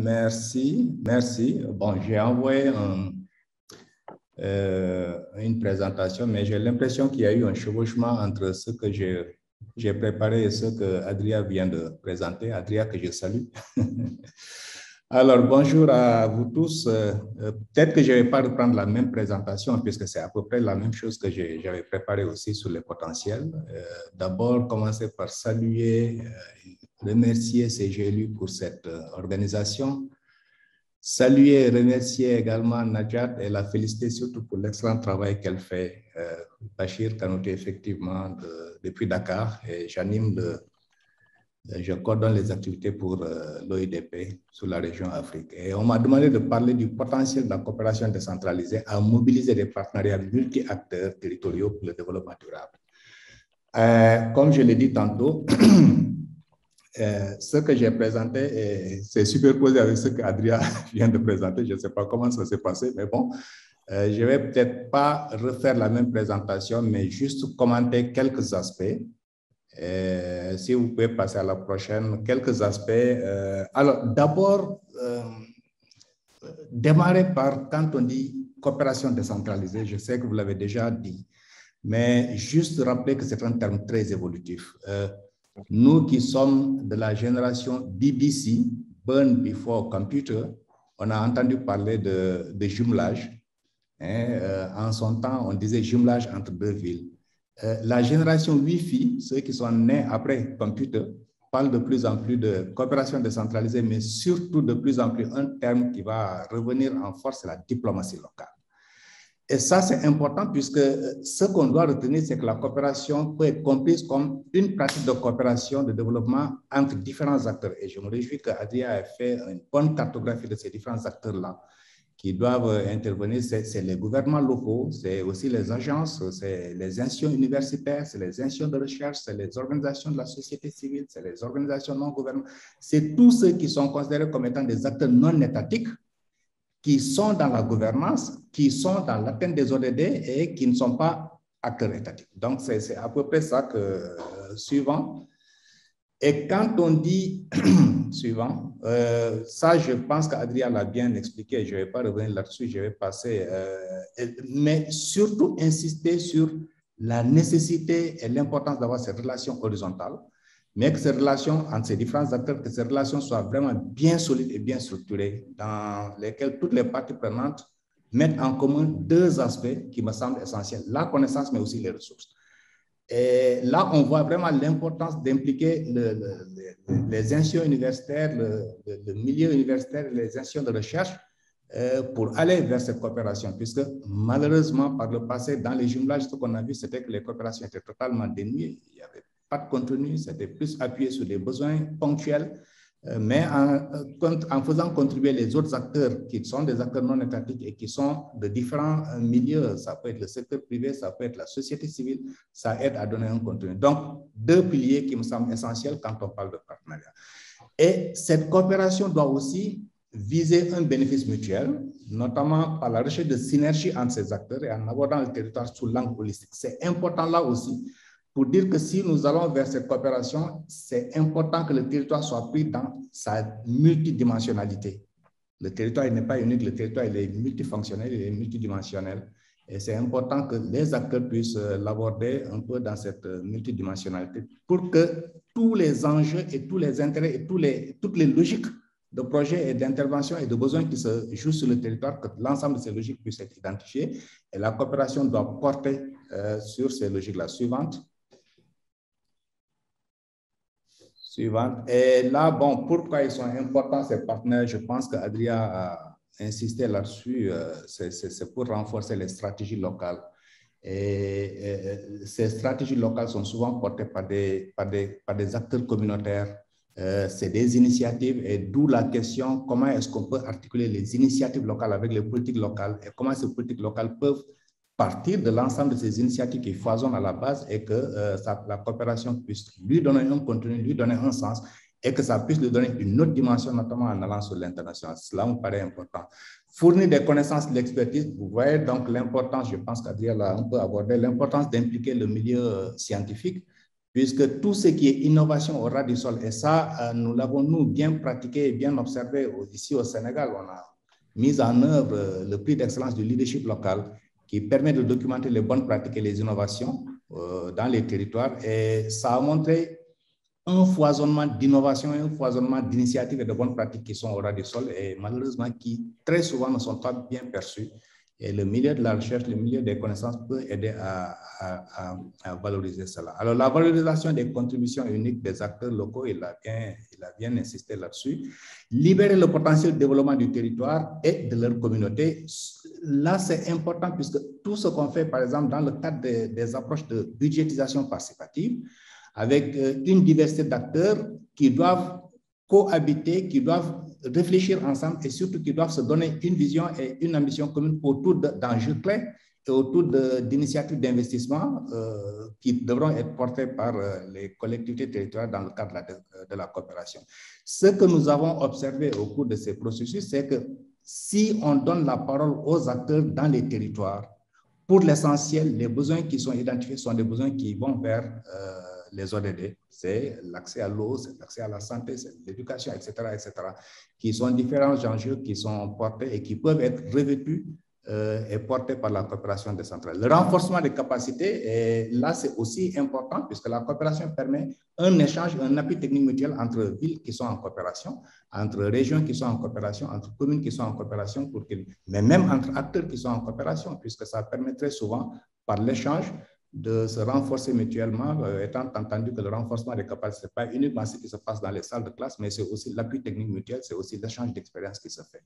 merci. Bon, j'ai envoyé une présentation, mais j'ai l'impression qu'il y a eu un chevauchement entre ce que j'ai préparé et ce que Adria vient de présenter. Adria, que je salue. Alors, bonjour à vous tous. Peut-être que je ne vais pas reprendre la même présentation puisque c'est à peu près la même chose que j'avais préparé aussi sur les potentiels. D'abord, commencer par saluer, remercier CGLU pour cette organisation. Saluer et remercier également Najat et la féliciter surtout pour l'excellent travail qu'elle fait. Bachir Kanouté, effectivement, depuis Dakar, et je coordonne les activités pour l'OIDP sur la région Afrique. Et on m'a demandé de parler du potentiel de la coopération décentralisée à mobiliser des partenariats multi-acteurs territoriaux pour le développement durable. Comme je l'ai dit tantôt, ce que j'ai présenté, c'est superposé avec ce qu'Adria vient de présenter. Je ne sais pas comment ça s'est passé, mais bon, je ne vais peut-être pas refaire la même présentation, mais juste commenter quelques aspects. Si vous pouvez passer à la prochaine, quelques aspects. Alors, d'abord, démarrer par quand on dit coopération décentralisée, je sais que vous l'avez déjà dit, mais juste rappeler que c'est un terme très évolutif. Nous qui sommes de la génération BBC, Burn Before Computer, on a entendu parler de jumelage. En son temps, on disait jumelage entre deux villes. La génération Wi-Fi, ceux qui sont nés après computer, parlent de plus en plus de coopération décentralisée, mais surtout de plus en plus un terme qui va revenir en force, c'est la diplomatie locale. Et ça, c'est important puisque ce qu'on doit retenir, c'est que la coopération peut être comprise comme une pratique de coopération de développement entre différents acteurs. Et je me réjouis qu'Adria ait fait une bonne cartographie de ces différents acteurs-là qui doivent intervenir. C'est les gouvernements locaux, c'est aussi les agences, c'est les institutions universitaires, c'est les institutions de recherche, c'est les organisations de la société civile, c'est les organisations non gouvernementales. C'est tous ceux qui sont considérés comme étant des acteurs non étatiques, qui sont dans la gouvernance, qui sont dans l'atteinte des ODD et qui ne sont pas acteurs étatiques. Donc, c'est à peu près ça que suivant. Et quand on dit suivant, ça, je pense qu'Adria l'a bien expliqué, je ne vais pas revenir là-dessus, je vais passer, mais surtout insister sur la nécessité et l'importance d'avoir cette relation horizontale, mais que ces relations entre ces différents acteurs, que ces relations soient vraiment bien solides et bien structurées, dans lesquelles toutes les parties prenantes mettent en commun deux aspects qui me semblent essentiels, la connaissance, mais aussi les ressources. Et là, on voit vraiment l'importance d'impliquer les institutions universitaires, le milieu universitaire, les institutions de recherche pour aller vers cette coopération, puisque malheureusement, par le passé, dans les jumelages, ce qu'on a vu, c'était que les coopérations étaient totalement dénuées. Il n'y avait pas de contenu, c'était plus appuyé sur des besoins ponctuels, mais en faisant contribuer les autres acteurs qui sont des acteurs non étatiques et qui sont de différents milieux, ça peut être le secteur privé, ça peut être la société civile, ça aide à donner un contenu. Donc, deux piliers qui me semblent essentiels quand on parle de partenariat. Et cette coopération doit aussi viser un bénéfice mutuel, notamment par la recherche de synergie entre ces acteurs et en abordant le territoire sous l'angle holistique. C'est important là aussi pour dire que si nous allons vers cette coopération, c'est important que le territoire soit pris dans sa multidimensionnalité. Le territoire n'est pas unique, le territoire il est multifonctionnel, il est multidimensionnel. Et c'est important que les acteurs puissent l'aborder un peu dans cette multidimensionnalité pour que tous les enjeux et tous les intérêts et toutes les logiques de projets et d'intervention et de besoins qui se jouent sur le territoire, que l'ensemble de ces logiques puissent être identifiées. Et la coopération doit porter sur ces logiques-là. Suivante. Et là, bon, pourquoi ils sont importants, ces partenaires? Je pense qu'Adria a insisté là-dessus. C'est pour renforcer les stratégies locales. Et ces stratégies locales sont souvent portées par des acteurs communautaires. C'est des initiatives et d'où la question, comment est-ce qu'on peut articuler les initiatives locales avec les politiques locales et comment ces politiques locales peuvent partir de l'ensemble de ces initiatives qui foisonnent à la base et que la coopération puisse lui donner un contenu, lui donner un sens et que ça puisse lui donner une autre dimension, notamment en allant sur l'international. Cela me paraît important. Fournir des connaissances, de l'expertise, vous voyez donc l'importance, je pense qu'Adria l'a un peu abordé, l'importance d'impliquer le milieu scientifique puisque tout ce qui est innovation au ras du sol, et ça, nous l'avons nous bien pratiqué et bien observé ici au Sénégal, on a mis en œuvre le prix d'excellence du leadership local qui permet de documenter les bonnes pratiques et les innovations dans les territoires, et ça a montré un foisonnement d'innovation, un foisonnement d'initiatives et de bonnes pratiques qui sont au ras du sol et malheureusement qui très souvent ne sont pas bien perçues. Et le milieu de la recherche, le milieu des connaissances peut aider à valoriser cela. Alors, la valorisation des contributions uniques des acteurs locaux, il a bien insisté là-dessus. Libérer le potentiel de développement du territoire et de leur communauté. Là, c'est important puisque tout ce qu'on fait, par exemple, dans le cadre des approches de budgétisation participative, avec une diversité d'acteurs qui doivent cohabiter, qui doivent réfléchir ensemble et surtout qui doivent se donner une vision et une ambition commune autour d'enjeux clés et autour d'initiatives d'investissement qui devront être portées par les collectivités territoriales dans le cadre de la coopération. Ce que nous avons observé au cours de ces processus, c'est que si on donne la parole aux acteurs dans les territoires, pour l'essentiel, les besoins qui sont identifiés sont des besoins qui vont vers les ODD, c'est l'accès à l'eau, c'est l'accès à la santé, c'est l'éducation, etc., qui sont différents enjeux qui sont portés et qui peuvent être revêtus et portés par la coopération décentralisée. Le renforcement des capacités, et là, c'est aussi important puisque la coopération permet un échange, un appui technique mutuel entre villes qui sont en coopération, entre régions qui sont en coopération, entre communes qui sont en coopération, mais même entre acteurs qui sont en coopération, puisque ça permet très souvent, par l'échange, de se renforcer mutuellement, étant entendu que le renforcement des capacités, ce n'est pas uniquement ce qui se passe dans les salles de classe, mais c'est aussi l'appui technique mutuel, c'est aussi l'échange d'expériences qui se fait.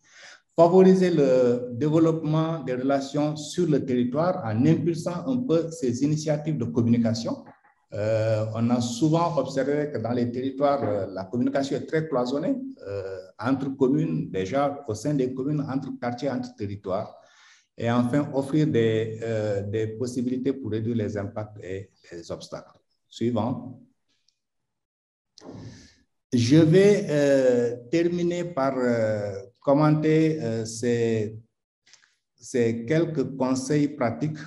Favoriser le développement des relations sur le territoire en impulsant un peu ces initiatives de communication. On a souvent observé que dans les territoires, la communication est très cloisonnée entre communes, déjà au sein des communes, entre quartiers, entre territoires. Et enfin, offrir des possibilités pour réduire les impacts et les obstacles. Suivant. Je vais terminer par commenter ces quelques conseils pratiques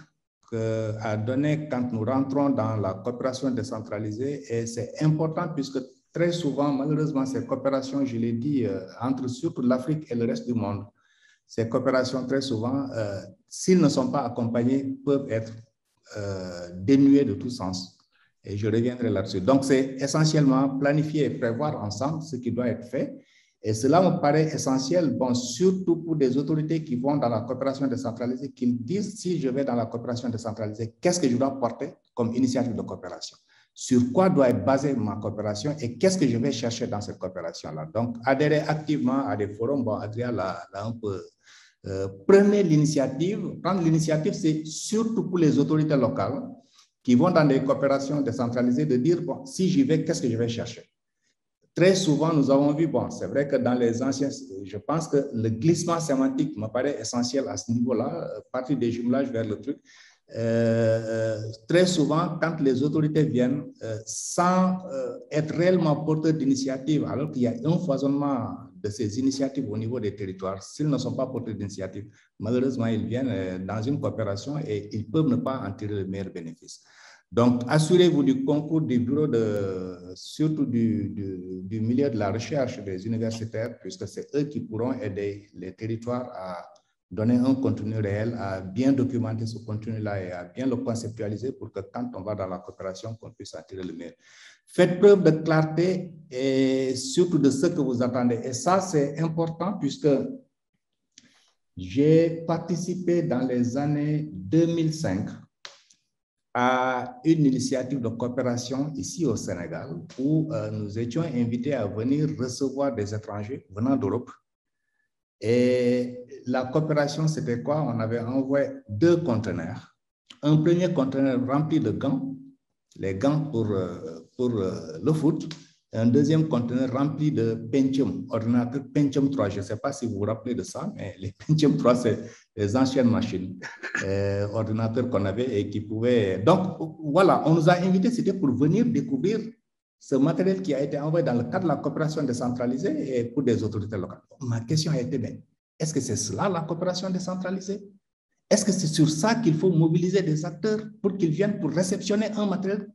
à donner quand nous rentrons dans la coopération décentralisée. Et c'est important puisque très souvent, malheureusement, ces coopérations, je l'ai dit, entre surtout l'Afrique et le reste du monde, ces coopérations, très souvent, s'ils ne sont pas accompagnés, peuvent être dénuées de tout sens. Et je reviendrai là-dessus. Donc, c'est essentiellement planifier et prévoir ensemble ce qui doit être fait. Et cela me paraît essentiel, bon, surtout pour des autorités qui vont dans la coopération décentralisée, qu'ils disent, si je vais dans la coopération décentralisée, qu'est-ce que je dois porter comme initiative de coopération? Sur quoi doit être basée ma coopération et qu'est-ce que je vais chercher dans cette coopération-là? Donc, adhérer activement à des forums, bon, Adrien l'a un peu... prenez l'initiative. Prendre l'initiative, c'est surtout pour les autorités locales qui vont dans des coopérations décentralisées de dire, bon, si j'y vais, qu'est-ce que je vais chercher? Très souvent, nous avons vu, bon, c'est vrai que dans les anciens, je pense que le glissement sémantique me paraît essentiel à ce niveau-là, partir des jumelages vers le truc. Très souvent, quand les autorités viennent sans être réellement porteurs d'initiatives, alors qu'il y a un foisonnement de ces initiatives au niveau des territoires, s'ils ne sont pas porteurs d'initiatives, malheureusement, ils viennent dans une coopération et ils peuvent ne pas en tirer le meilleur bénéfice. Donc, assurez-vous du concours du bureau, surtout du milieu de la recherche des universitaires, puisque c'est eux qui pourront aider les territoires à donner un contenu réel, à bien documenter ce contenu-là et à bien le conceptualiser pour que quand on va dans la coopération, qu'on puisse en tirer le meilleur. Faites preuve de clarté et surtout de ce que vous attendez. Et ça, c'est important puisque j'ai participé dans les années 2005 à une initiative de coopération ici au Sénégal où nous étions invités à venir recevoir des étrangers venant d'Europe. Et la coopération, c'était quoi? On avait envoyé 2 conteneurs. Un premier conteneur rempli de gants, les gants pour le foot, et un deuxième conteneur rempli de Pentium, ordinateur Pentium 3. Je ne sais pas si vous vous rappelez de ça, mais les Pentium 3, c'est les anciennes machines, ordinateurs qu'on avait et qui pouvaient... Donc, voilà, on nous a invités, c'était pour venir découvrir ce matériel qui a été envoyé dans le cadre de la coopération décentralisée et pour des autorités locales. Ma question a été, mais est-ce que c'est cela la coopération décentralisée? Est-ce que c'est sur ça qu'il faut mobiliser des acteurs pour qu'ils viennent pour réceptionner un matériel?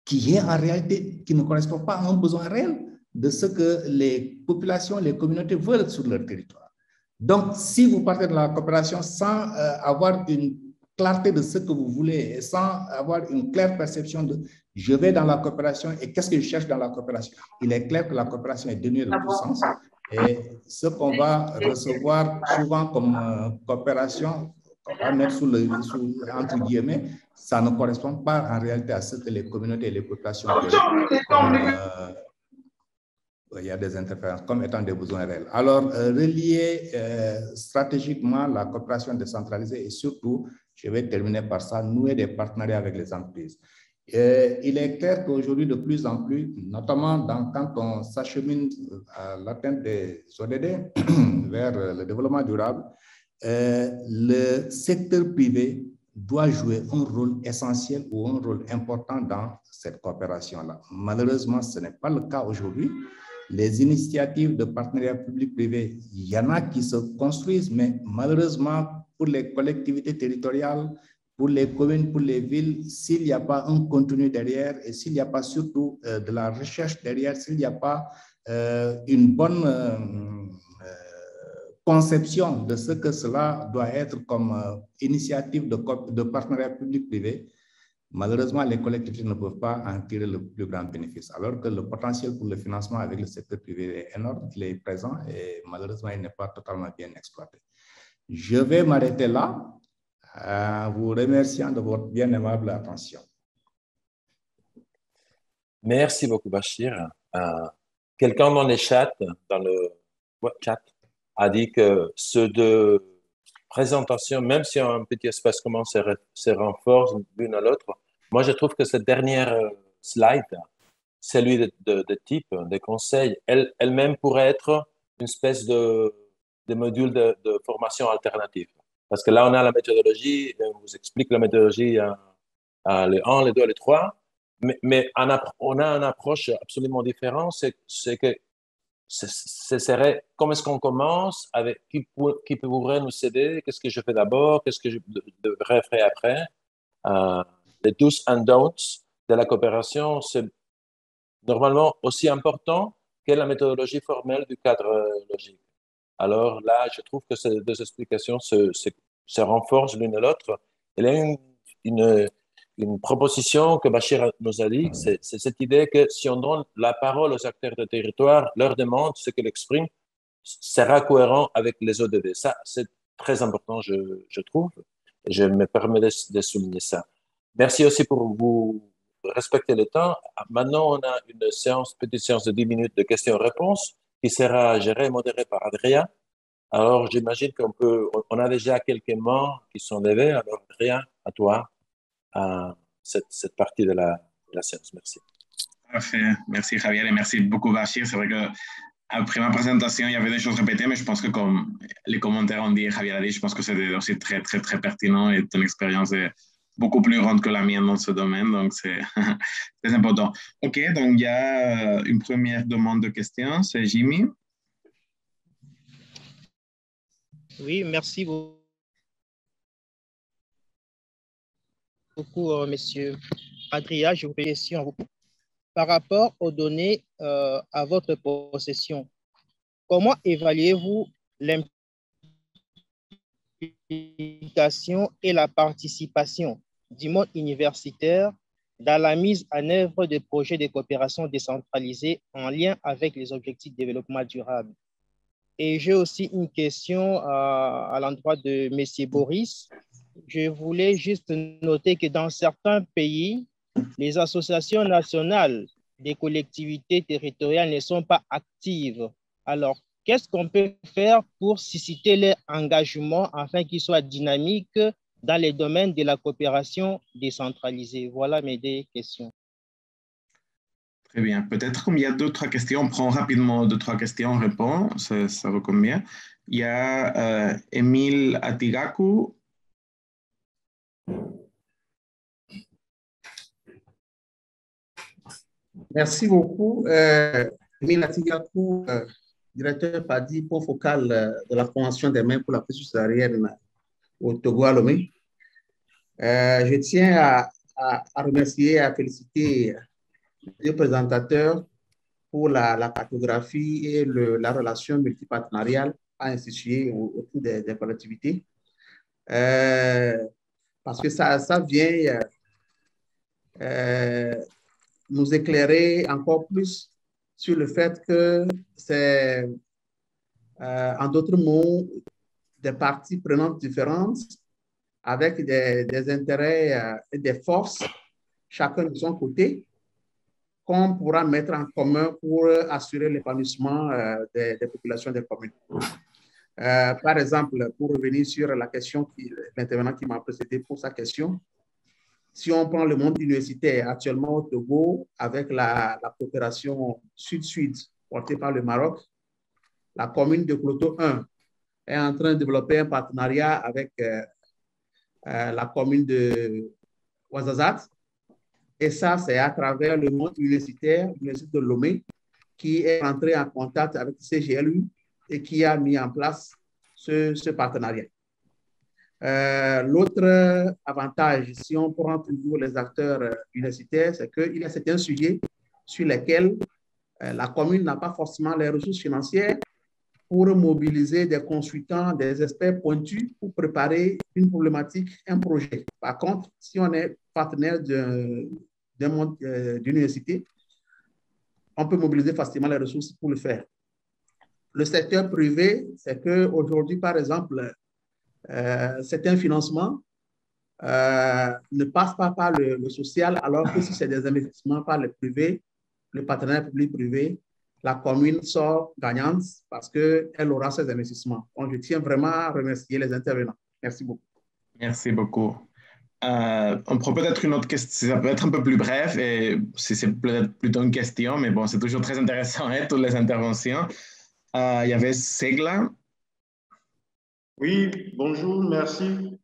qui est en réalité, qui ne correspond pas à un besoin réel de ce que les populations, les communautés veulent sur leur territoire. Donc, si vous partez de la coopération sans avoir une clarté de ce que vous voulez et sans avoir une claire perception de je vais dans la coopération et qu'est-ce que je cherche dans la coopération, il est clair que la coopération est dénuée de tout sens. Et ce qu'on va recevoir souvent comme coopération, qu'on va mettre entre guillemets, ça ne correspond pas en réalité à ce que les communautés et les populations veulent. Il y a des interférences comme étant des besoins réels. Alors, relier stratégiquement la coopération décentralisée et surtout, je vais terminer par ça, nouer des partenariats avec les entreprises. Il est clair qu'aujourd'hui, de plus en plus, notamment quand on s'achemine à l'atteinte des ODD vers le développement durable, le secteur privé doit jouer un rôle essentiel ou un rôle important dans cette coopération-là. Malheureusement, ce n'est pas le cas aujourd'hui. Les initiatives de partenariat public-privé, il y en a qui se construisent, mais malheureusement, pour les collectivités territoriales, pour les communes, pour les villes, s'il n'y a pas un contenu derrière et s'il n'y a pas surtout de la recherche derrière, s'il n'y a pas une bonne conception de ce que cela doit être comme initiative de partenariat public-privé, malheureusement, les collectivités ne peuvent pas en tirer le plus grand bénéfice, alors que le potentiel pour le financement avec le secteur privé est énorme, il est présent et malheureusement, il n'est pas totalement bien exploité. Je vais m'arrêter là, en vous remerciant de votre bien aimable attention. Merci beaucoup, Bachir. Quelqu'un dans le chat, a dit que ceux de présentation, même si un petit espace commun se renforce l'une à l'autre, moi, je trouve que cette dernière slide, celui de type, des conseils, elle-même pourrait être une espèce de module de formation alternative. Parce que là, on a la méthodologie, on vous explique la méthodologie, les 1, les 2, les 3, mais on a une approche absolument différente, c'est que ce serait comment est-ce qu'on commence, avec qui pourrait nous aider, qu'est-ce que je fais d'abord, qu'est-ce que je devrais faire après. Les do's and don'ts de la coopération, c'est normalement aussi important que la méthodologie formelle du cadre logique. Alors là, je trouve que ces deux explications se renforcent l'une à l'autre. Il y a une proposition que Bachir nous a dit, c'est cette idée que si on donne la parole aux acteurs de territoire, leur demande ce qu'ils expriment, sera cohérent avec les ODD. Ça, c'est très important, je trouve. Et je me permets de souligner ça. Merci aussi pour vous respecter le temps. Maintenant, on a une petite séance de 10 minutes de questions-réponses qui sera gérée et modérée par Adrien. Alors, j'imagine on a déjà quelques mains qui sont levées. Alors, Adrien, à toi, cette partie de la séance. Merci. Parfait. Merci, Javier, et merci beaucoup, Bachir. C'est vrai que après ma présentation, il y avait des choses répétées, mais je pense que comme les commentaires ont dit, Javier a dit, je pense que c'était aussi très, très, très pertinent et ton expérience est beaucoup plus grande que la mienne dans ce domaine, donc c'est très important. OK, donc il y a une première demande de questions, c'est Jimmy. Oui, merci beaucoup, monsieur Adrien. Je vous pose une question par rapport aux données à votre possession. Comment évaluez-vous l'implication et la participation du monde universitaire dans la mise en œuvre de projets de coopération décentralisée en lien avec les objectifs de développement durable? Et j'ai aussi une question à l'endroit de M. Boris. Je voulais juste noter que dans certains pays, les associations nationales des collectivités territoriales ne sont pas actives. Alors, qu'est-ce qu'on peut faire pour susciter leur engagement afin qu'ils soient dynamiques dans les domaines de la coopération décentralisée? Voilà mes deux questions. Très bien. Peut-être qu'il y a 2-3 questions. On prend rapidement 2-3 questions, on répond. Ça va combien? Il y a Emile Atigaku. Merci beaucoup. Emile Atigaku, directeur PADI, point focal de la Convention des mains pour la paix subsaharienne au Togo à Lomé. Je tiens à remercier et à féliciter les deux présentateurs pour la cartographie et la relation multipartenariale à instituer autour des collectivités. Parce que ça vient nous éclairer encore plus sur le fait que c'est, en d'autres mots, des parties prenantes différentes avec des intérêts et des forces, chacun de son côté, qu'on pourra mettre en commun pour assurer l'épanouissement des populations des communes. Par exemple, pour revenir sur la question, l'intervenant qui m'a précédé pour sa question, si on prend le monde universitaire actuellement au Togo, avec la coopération Sud-Sud portée par le Maroc, la commune de Kloto 1 est en train de développer un partenariat avec la commune de Ouarzazate. Et ça, c'est à travers le monde universitaire, l'Université de Lomé, qui est entré en contact avec le CGLU et qui a mis en place ce partenariat. L'autre avantage, si on prend toujours les acteurs universitaires, c'est qu'il y a certains sujets sur lesquels la commune n'a pas forcément les ressources financières pour mobiliser des consultants, des experts pointus pour préparer une problématique, un projet. Par contre, si on est partenaire d'une université, on peut mobiliser facilement les ressources pour le faire. Le secteur privé, c'est qu'aujourd'hui, par exemple, certains financements ne passent pas par le social, alors que si c'est des investissements par le privé, le partenariat public-privé, la commune sort gagnante parce qu'elle aura ses investissements. Donc, je tiens vraiment à remercier les intervenants. Merci beaucoup. Merci beaucoup. On prend peut-être une autre question, ça peut être un peu plus bref, et c'est peut-être plutôt une question, mais bon, c'est toujours très intéressant, hein, toutes les interventions. Il y avait Segla. Oui, bonjour, merci.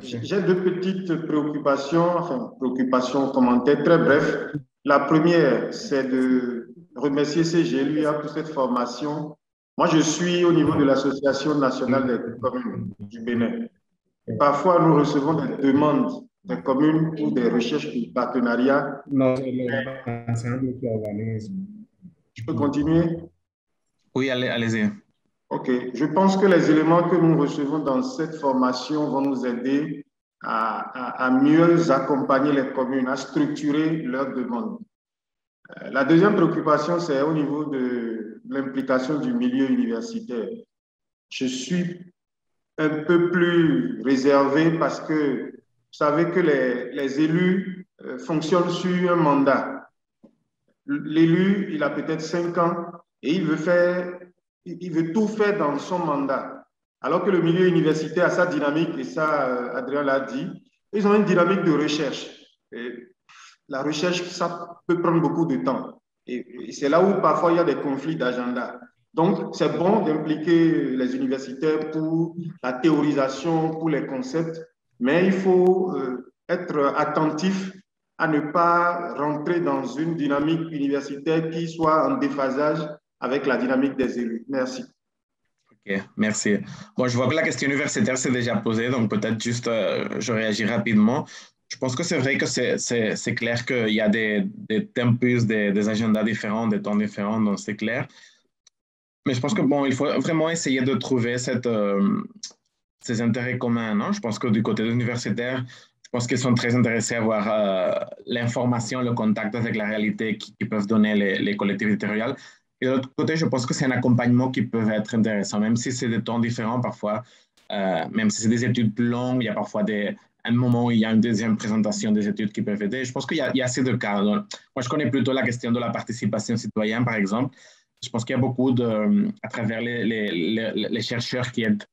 J'ai deux petites préoccupations, commentaires très brefs. La première, c'est de remercier CGLUA pour cette formation. Moi, je suis au niveau de l'Association nationale des communes du Bénin. Et parfois, nous recevons des demandes des communes pour des recherches de partenariat. Non, c'est un autre organisme. Je peux continuer? Oui, allez-y. OK. Je pense que les éléments que nous recevons dans cette formation vont nous aider à mieux accompagner les communes, à structurer leurs demandes. La deuxième préoccupation, c'est au niveau de l'implication du milieu universitaire. Je suis un peu plus réservé parce que vous savez que les élus fonctionnent sur un mandat. L'élu, il a peut-être 5 ans et il veut tout faire dans son mandat. Alors que le milieu universitaire a sa dynamique, et ça, Adrien l'a dit, ils ont une dynamique de recherche. Et la recherche, ça peut prendre beaucoup de temps. Et c'est là où parfois il y a des conflits d'agenda. Donc, c'est bon d'impliquer les universitaires pour la théorisation, pour les concepts, mais il faut être attentif à ne pas rentrer dans une dynamique universitaire qui soit en déphasage avec la dynamique des élus. Merci. OK, merci. Bon, je vois que la question universitaire s'est déjà posée, donc peut-être juste je réagis rapidement. Je pense que c'est vrai que c'est clair qu'il y a des tempus, des agendas différents, des temps différents, donc c'est clair. Mais je pense que bon, il faut vraiment essayer de trouver ces intérêts communs, non? Je pense que du côté universitaire, je pense qu'ils sont très intéressés à avoir l'information, le contact avec la réalité qui peuvent donner les collectivités territoriales. Et de l'autre côté, je pense que c'est un accompagnement qui peut être intéressant, même si c'est des temps différents parfois, même si c'est des études plus longues, il y a parfois un moment où il y a une deuxième présentation des études qui peuvent aider. Je pense qu'il y a assez de cas. Donc, moi, je connais plutôt la question de la participation citoyenne, par exemple. Je pense qu'il y a beaucoup à travers les chercheurs qui aident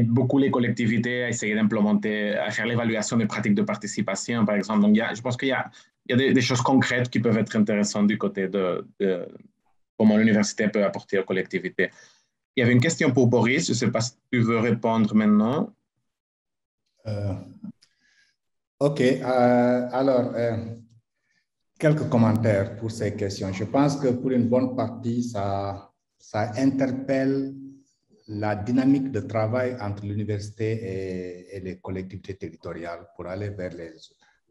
beaucoup les collectivités à essayer d'implémenter, à faire l'évaluation des pratiques de participation, par exemple. Donc, je pense qu'il y a des choses concrètes qui peuvent être intéressantes du côté de comment l'université peut apporter aux collectivités. Il y avait une question pour Boris. Je ne sais pas si tu veux répondre maintenant. OK. Alors, quelques commentaires pour ces questions. Je pense que pour une bonne partie, ça interpelle la dynamique de travail entre l'université et les collectivités territoriales pour aller vers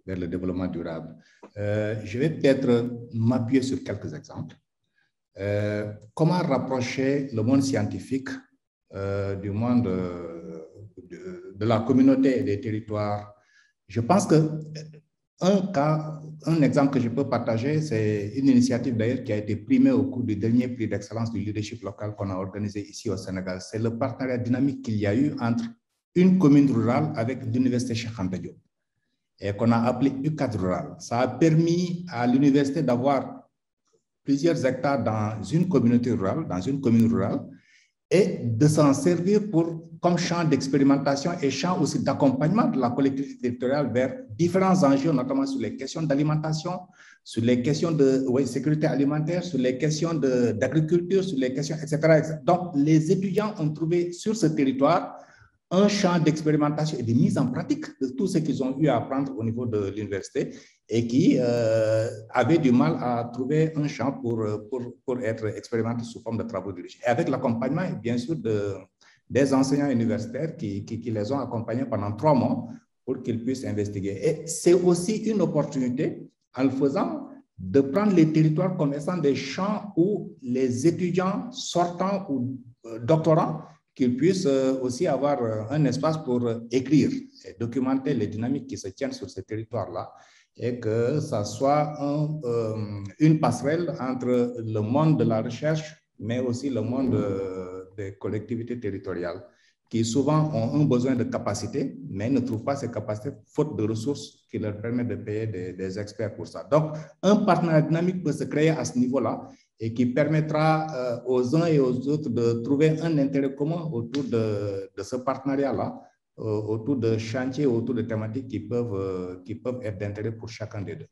vers le développement durable. Je vais peut-être m'appuyer sur quelques exemples. Comment rapprocher le monde scientifique du monde de la communauté et des territoires? Je pense que un exemple que je peux partager, c'est une initiative d'ailleurs qui a été primée au cours du dernier prix d'excellence du leadership local qu'on a organisé ici au Sénégal. C'est le partenariat dynamique qu'il y a eu entre une commune rurale avec l'université Cheikh Anta Diop et qu'on a appelé UCAD rural. Ça a permis à l'université d'avoir plusieurs hectares dans une communauté rurale, dans une commune rurale, et de s'en servir comme champ d'expérimentation et champ aussi d'accompagnement de la collectivité territoriale vers différents enjeux, notamment sur les questions d'alimentation, sur les questions de sécurité alimentaire, sur les questions d'agriculture, sur les questions, etc. Donc, les étudiants ont trouvé sur ce territoire un champ d'expérimentation et de mise en pratique de tout ce qu'ils ont eu à apprendre au niveau de l'université et qui avaient du mal à trouver un champ pour être expérimenté sous forme de travaux de recherche. Et avec l'accompagnement, bien sûr, des enseignants universitaires qui les ont accompagnés pendant 3 mois pour qu'ils puissent investiguer. Et c'est aussi une opportunité, en le faisant, de prendre les territoires comme étant des champs où les étudiants sortants ou doctorants qu'ils puissent aussi avoir un espace pour écrire et documenter les dynamiques qui se tiennent sur ces territoires-là et que ça soit une passerelle entre le monde de la recherche, mais aussi le monde des collectivités territoriales qui souvent ont un besoin de capacité, mais ne trouvent pas ces capacités faute de ressources qui leur permettent de payer des experts pour ça. Donc, un partenariat dynamique peut se créer à ce niveau-là et qui permettra aux uns et aux autres de trouver un intérêt commun autour de ce partenariat-là, autour de chantiers, autour de thématiques qui peuvent être d'intérêt pour chacun des deux.